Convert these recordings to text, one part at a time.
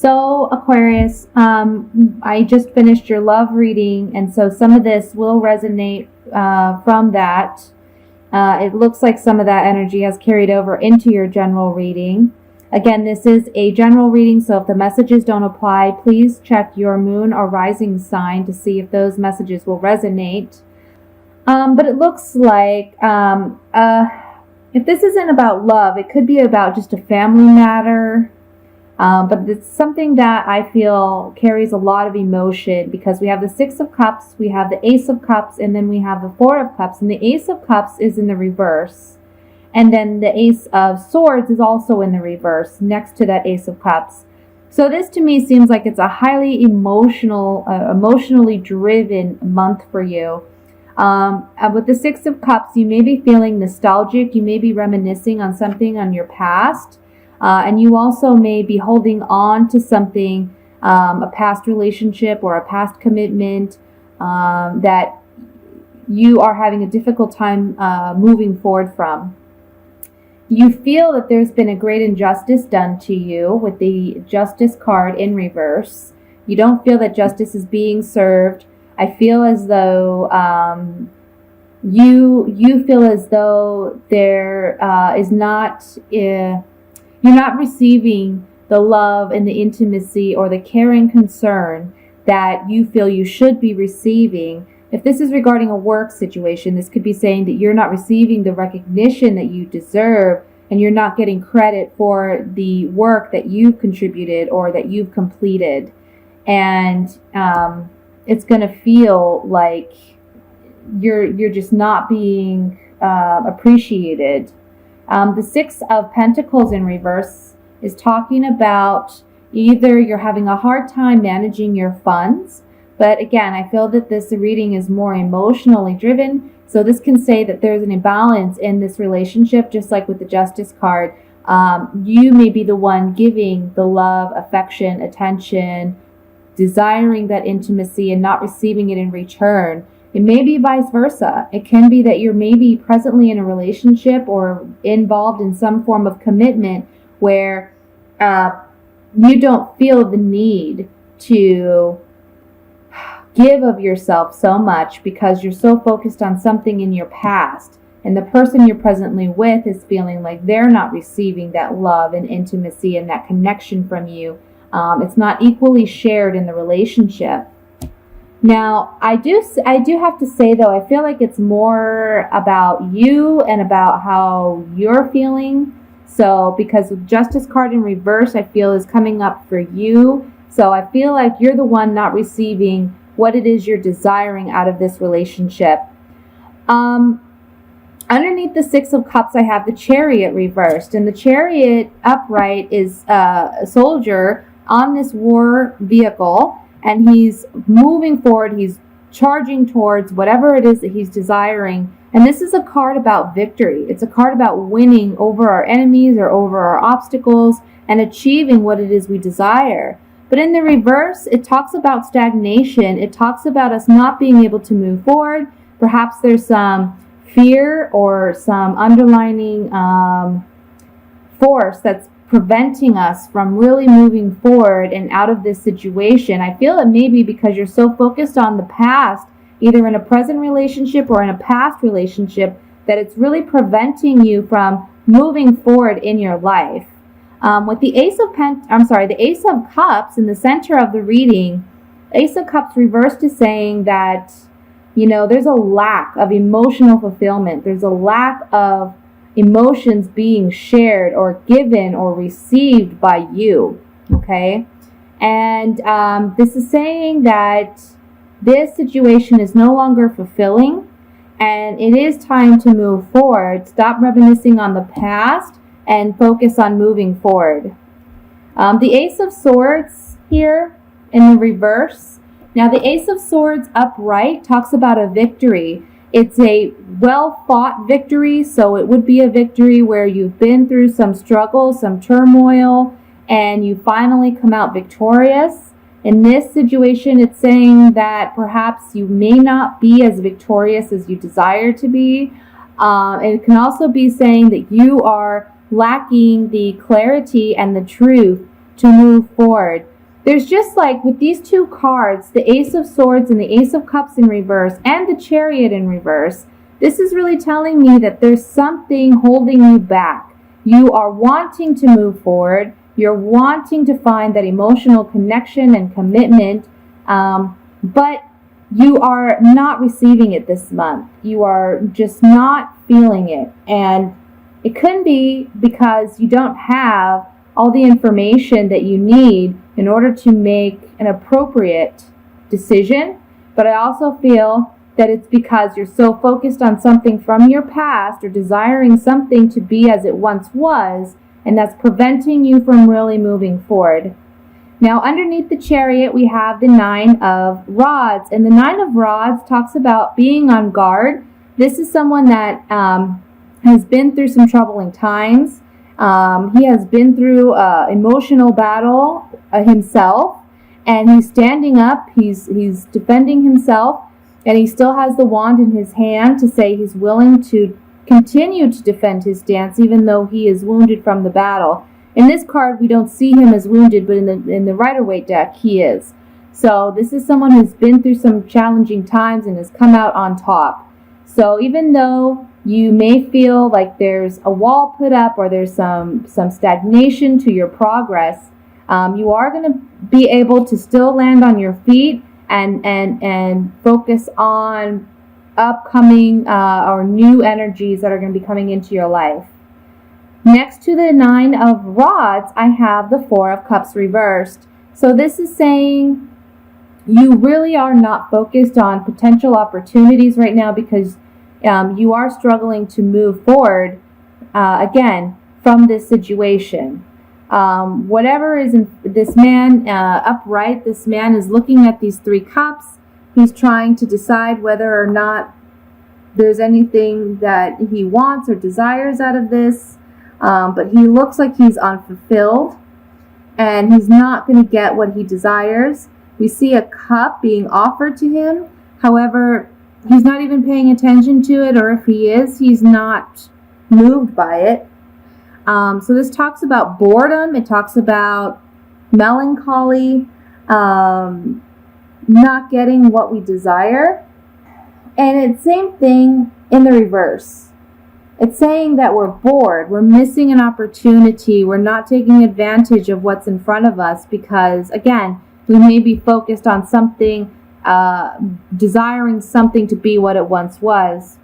So, Aquarius, I just finished your love reading, and so some of this will resonate from that. It looks like some of that energy has carried over into your general reading. Again, this is a general reading, so if the messages don't apply, please check your moon or rising sign to see if those messages will resonate. But it looks like if this isn't about love, it could be about just a family matter. But it's something that I feel carries a lot of emotion because we have the Six of Cups, we have the Ace of Cups, and then we have the Four of Cups. And the Ace of Cups is in the reverse. And then the Ace of Swords is also in the reverse next to that Ace of Cups. So this to me seems like it's a highly emotionally driven month for you. With the Six of Cups, you may be feeling nostalgic. You may be reminiscing on something on your past. And you also may be holding on to something, a past relationship or a past commitment that you are having a difficult time moving forward from. You feel that there's been a great injustice done to you with the Justice card in reverse. You don't feel that justice is being served. I feel as though you feel as though there is not... you're not receiving the love and the intimacy or the care and concern that you feel you should be receiving. If this is regarding a work situation, this could be saying that you're not receiving the recognition that you deserve and you're not getting credit for the work that you've contributed or that you've completed. And it's going to feel like you're just not being appreciated. The Six of Pentacles in reverse is talking about either you're having a hard time managing your funds, but again, I feel that this reading is more emotionally driven. So this can say that there's an imbalance in this relationship, just like with the Justice card. You may be the one giving the love, affection, attention, desiring that intimacy and not receiving it in return. It may be vice versa. It can be that you're maybe presently in a relationship or involved in some form of commitment where you don't feel the need to give of yourself so much because you're so focused on something in your past. And the person you're presently with is feeling like they're not receiving that love and intimacy and that connection from you. It's not equally shared in the relationship. Now, I do have to say, though, I feel like it's more about you and about how you're feeling. So, because the Justice card in reverse, I feel is coming up for you. So, I feel like you're the one not receiving what it is you're desiring out of this relationship. Underneath the Six of Cups, I have the Chariot reversed. And the Chariot upright is a soldier on this war vehicle. And he's moving forward, he's charging towards whatever it is that he's desiring. And this is a card about victory. It's a card about winning over our enemies or over our obstacles and achieving what it is we desire. But in the reverse, it talks about stagnation. It talks about us not being able to move forward. Perhaps there's some fear or some underlining force that's preventing us from really moving forward and out of this situation. I feel it may be because you're so focused on the past, either in a present relationship or in a past relationship, that it's really preventing you from moving forward in your life. With the the Ace of Cups in the center of the reading, Ace of Cups reversed is saying that, there's a lack of emotional fulfillment. There's a lack of emotions being shared or given or received by you, okay? And this is saying that this situation is no longer fulfilling and it is time to move forward. Stop reminiscing on the past and focus on moving forward. The Ace of Swords here in the reverse. Now the Ace of Swords upright talks about a victory. It's a well-fought victory, so it would be a victory where you've been through some struggle, some turmoil, and you finally come out victorious. In this situation, it's saying that perhaps you may not be as victorious as you desire to be. It can also be saying that you are lacking the clarity and the truth to move forward. There's just like with these two cards, the Ace of Swords and the Ace of Cups in reverse and the Chariot in reverse, this is really telling me that there's something holding you back. You are wanting to move forward. You're wanting to find that emotional connection and commitment, but you are not receiving it this month. You are just not feeling it. And it could be because you don't have all the information that you need in order to make an appropriate decision. But I also feel that it's because you're so focused on something from your past or desiring something to be as it once was, and that's preventing you from really moving forward. Now, underneath the Chariot, we have the Nine of Rods, and the Nine of Rods talks about being on guard. This is someone that has been through some troubling times. He has been through emotional battle himself, and he's standing up, he's defending himself, and he still has the wand in his hand to say he's willing to continue to defend his stance even though he is wounded from the battle. In this card, we don't see him as wounded, but in the Rider-Waite deck, he is. So this is someone who's been through some challenging times and has come out on top. So even though you may feel like there's a wall put up or there's some stagnation to your progress, you are going to be able to still land on your feet and focus on upcoming or new energies that are going to be coming into your life. Next to the Nine of Rods, I have the Four of Cups reversed. So this is saying you really are not focused on potential opportunities right now because you are struggling to move forward, again, from this situation. Whatever is in this man upright, this man is looking at these three cups. He's trying to decide whether or not there's anything that he wants or desires out of this. But he looks like he's unfulfilled and he's not going to get what he desires. We see a cup being offered to him. However, he's not even paying attention to it, or if he is, he's not moved by it. So this talks about boredom. It talks about melancholy, not getting what we desire. And it's same thing in the reverse. It's saying that we're bored, we're missing an opportunity, we're not taking advantage of what's in front of us because, again, we may be focused on something, desiring something to be what it once was.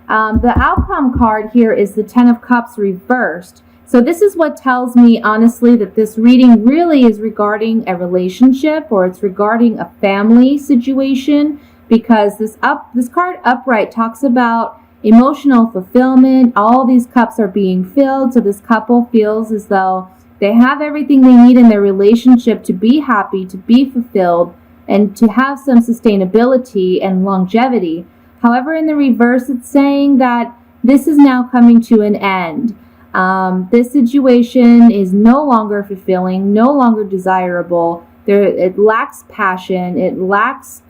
The outcome card here is the Ten of Cups reversed. So this is what tells me, honestly, that this reading really is regarding a relationship or it's regarding a family situation because this card upright talks about emotional fulfillment. All these cups are being filled, so this couple feels as though they have everything they need in their relationship to be happy, to be fulfilled, and to have some sustainability and longevity. However, in the reverse, it's saying that this is now coming to an end. This situation is no longer fulfilling, no longer desirable. It lacks passion. It lacks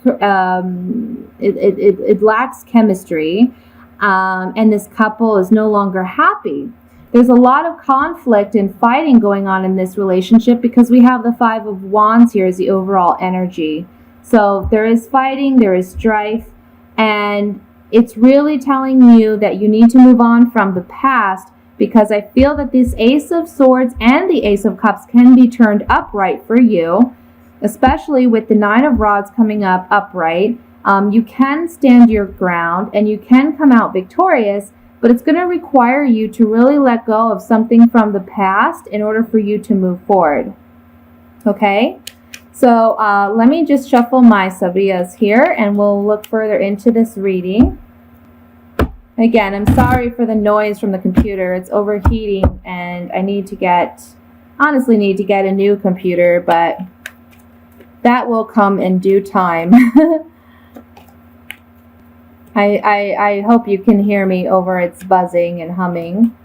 it lacks chemistry. And this couple is no longer happy. There's a lot of conflict and fighting going on in this relationship because we have the Five of Wands here as the overall energy. So there is fighting, there is strife, and it's really telling you that you need to move on from the past because I feel that this Ace of Swords and the Ace of Cups can be turned upright for you, especially with the Nine of Rods coming up upright. You can stand your ground and you can come out victorious, but it's going to require you to really let go of something from the past in order for you to move forward. Okay? So let me just shuffle my sabias here and we'll look further into this reading. Again, I'm sorry for the noise from the computer. It's overheating and I honestly need to get a new computer, but that will come in due time. I hope you can hear me over its buzzing and humming.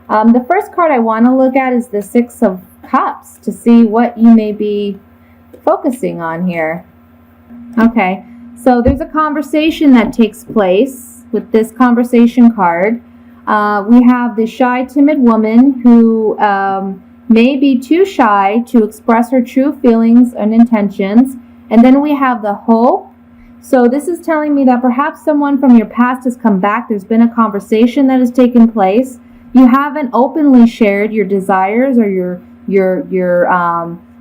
The first card I want to look at is the Six of Cups to see what you may be focusing on here. Okay, so there's a conversation that takes place with this conversation card. We have the shy, timid woman who may be too shy to express her true feelings and intentions. And then we have the hope. So this is telling me that perhaps someone from your past has come back. There's been a conversation that has taken place. You haven't openly shared your desires or your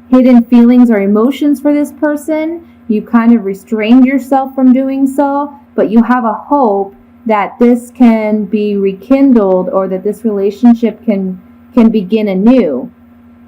hidden feelings or emotions for this person. You kind of restrained yourself from doing so, but you have a hope that this can be rekindled or that this relationship can begin anew.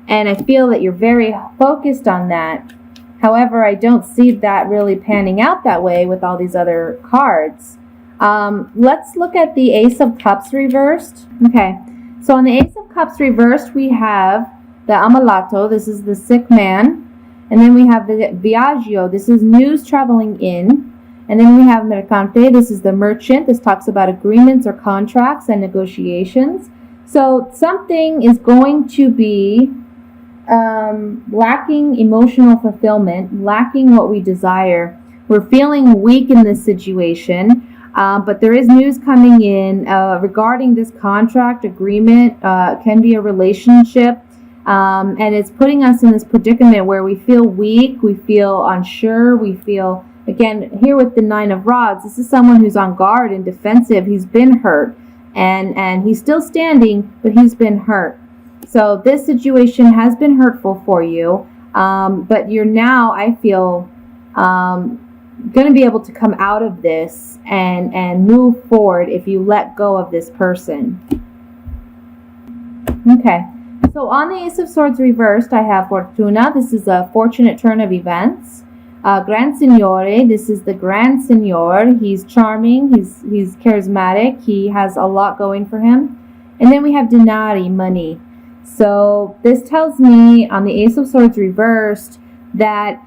And I feel that you're very focused on that. However, I don't see that really panning out that way with all these other cards. Let's look at the Ace of Cups reversed. Okay, so on the Ace of Cups reversed, we have the Ammalato. This is the sick man. And then we have the Viaggio. This is news traveling in. And then we have Mercante. This is the merchant. This talks about agreements or contracts and negotiations. So something is going to be lacking emotional fulfillment, lacking what we desire. We're feeling weak in this situation, but there is news coming in regarding this contract agreement. Can be a relationship, and it's putting us in this predicament where we feel weak, we feel unsure, we feel, again, here with the Nine of Rods, this is someone who's on guard and defensive. He's been hurt, and he's still standing, but he's been hurt. So this situation has been hurtful for you, but you're now, I feel, going to be able to come out of this and move forward if you let go of this person. Okay, so on the Ace of Swords reversed, I have Fortuna. This is a fortunate turn of events. Gran Signore, this is the Grand Signor. He's charming, he's charismatic, he has a lot going for him. And then we have Denari, money. So this tells me on the Ace of Swords reversed that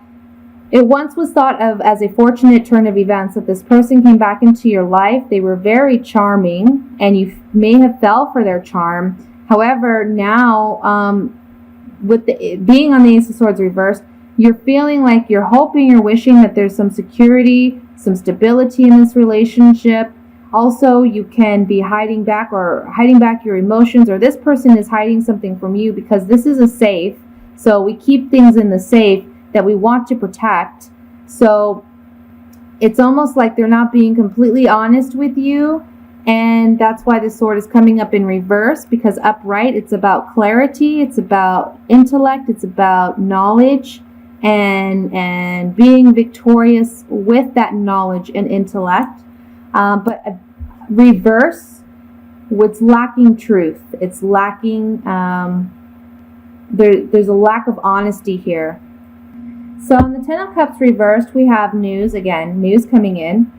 it once was thought of as a fortunate turn of events that this person came back into your life. They were very charming and you may have fell for their charm. However, now with being on the Ace of Swords reversed, you're feeling like you're hoping, you're wishing that there's some security, some stability in this relationship. Also, you can be hiding back your emotions, or this person is hiding something from you because this is a safe. So we keep things in the safe that we want to protect. So it's almost like they're not being completely honest with you. And that's why the sword is coming up in reverse, because upright, it's about clarity, it's about intellect, it's about knowledge, and being victorious with that knowledge and intellect. But reverse, what's lacking truth. It's lacking, there's a lack of honesty here. So on the Ten of Cups reversed, we have news again, news coming in.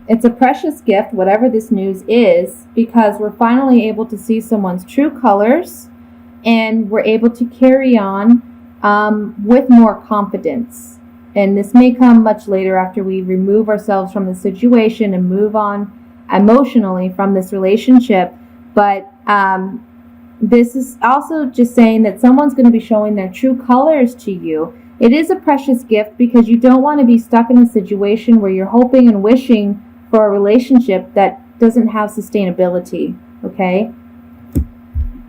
It's a precious gift, whatever this news is, because we're finally able to see someone's true colors, and we're able to carry on with more confidence. And this may come much later after we remove ourselves from the situation and move on emotionally from this relationship. But this is also just saying that someone's going to be showing their true colors to you. It is a precious gift because you don't want to be stuck in a situation where you're hoping and wishing for a relationship that doesn't have sustainability, okay?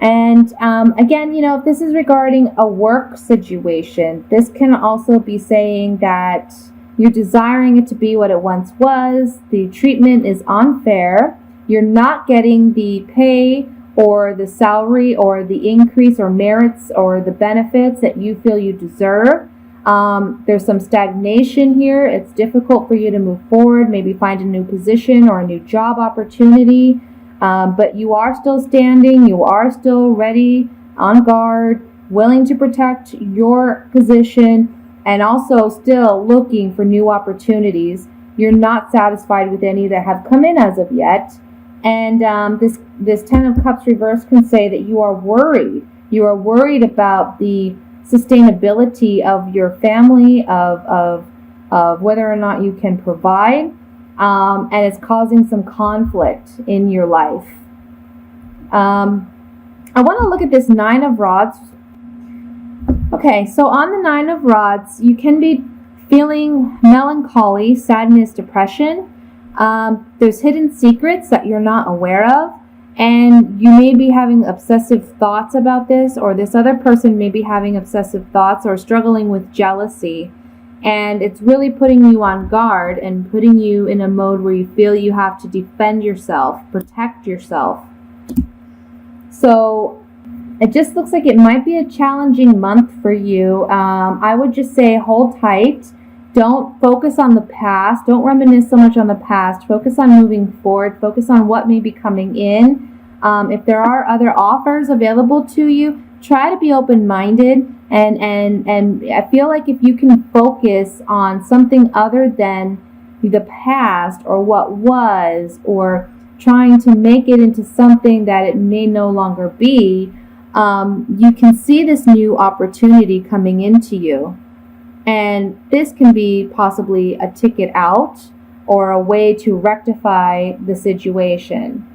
And again, you know, if this is regarding a work situation, this can also be saying that you're desiring it to be what it once was. The treatment is unfair. You're not getting the pay or the salary or the increase or merits or the benefits that you feel you deserve. There's some stagnation here. It's difficult for you to move forward, maybe find a new position or a new job opportunity. But you are still standing, you are still ready, on guard, willing to protect your position, and also still looking for new opportunities. You're not satisfied with any that have come in as of yet. And this Ten of Cups reverse can say that you are worried. You are worried about the sustainability of your family, of whether or not you can provide. And it's causing some conflict in your life. I want to look at this Nine of Rods. Okay, so on the Nine of Rods, you can be feeling melancholy, sadness, depression. There's hidden secrets that you're not aware of. And you may be having obsessive thoughts about this, or this other person may be having obsessive thoughts or struggling with jealousy. And it's really putting you on guard and putting you in a mode where you feel you have to defend yourself, protect yourself. So it just looks like it might be a challenging month for you. I would just say hold tight. Don't focus on the past. Don't reminisce so much on the past. Focus on moving forward. Focus on what may be coming in. If there are other offers available to you, try to be open-minded. And I feel like if you can focus on something other than the past or what was, or trying to make it into something that it may no longer be, you can see this new opportunity coming into you. And this can be possibly a ticket out or a way to rectify the situation.